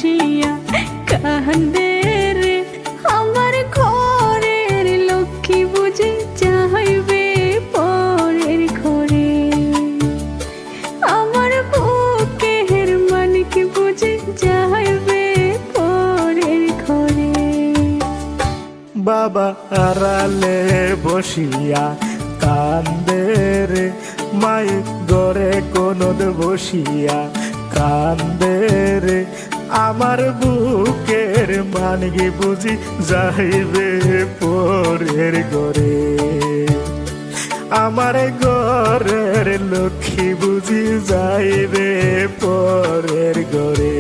বসিয়া কান্দে রে আমার ঘরের লক্ষ্মী বুঝি যাইবে পরের ঘরে আমার বুকের মানিক বুঝি যাইবে পরের ঘরে বাবা আড়ালে বসিয়া কান্দে রে মায়ের ঘরে কোনদ বসিয়া কান্দে রে আমার বুকের মানিক বুঝি যাইবে পরের ঘরে আমার ঘরের লক্ষ্মী বুঝি যাইবে পরের ঘরে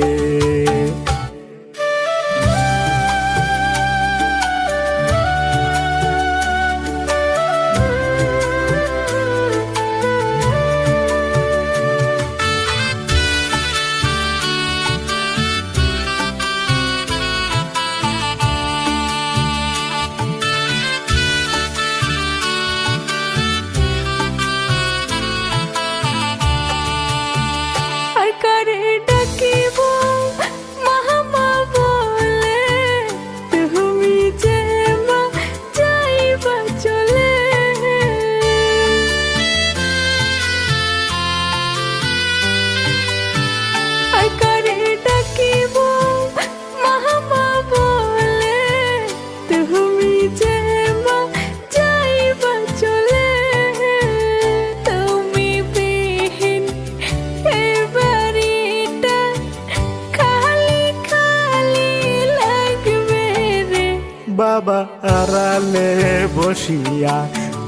বাবা আড়ালে বসিয়া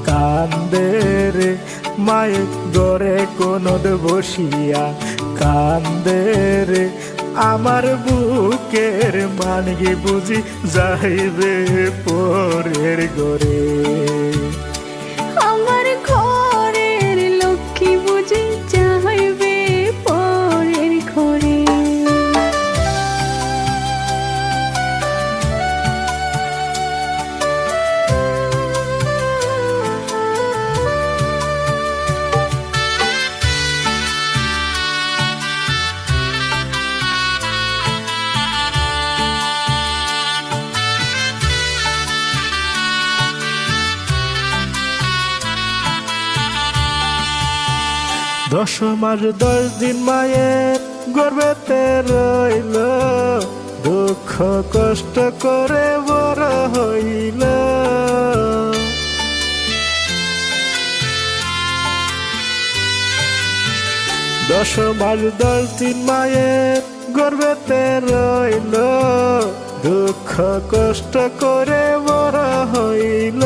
কান্দে রে মায়ের ঘরে কোনদ বসিয়া কান্দে রে আমার বুকের মানিক বুঝি যাইবে পরের ঘরে আমার ঘরের লক্ষ্মী বুঝি যাইবে পরের ঘরে দশ মাস 10 দিন মায়ের গর্ভেতে রইল দুঃখ কষ্ট করে বড় হইল 10 মাস 10 দিন মায়ের গর্ভেতে রইল দুঃখ কষ্ট করে বড় হইল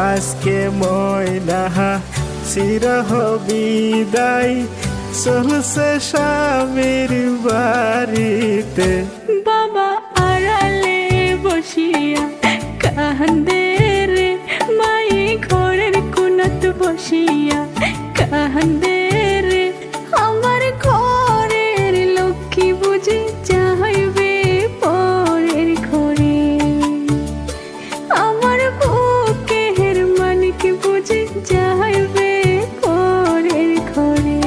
আজকে ময়না চিরহ বিদায় চলছে স্বামীর বাড়িতে বাবা আড়ালে বসিয়া কান্দে রে মাই ঘরের কোণাত বসিয়া কান্দে রে আমার ঘরের লক্ষ্মী বুঝি যাইবে পরের ঘরে আমার বুকের মানিক বুঝি যাইবে পরের ঘরে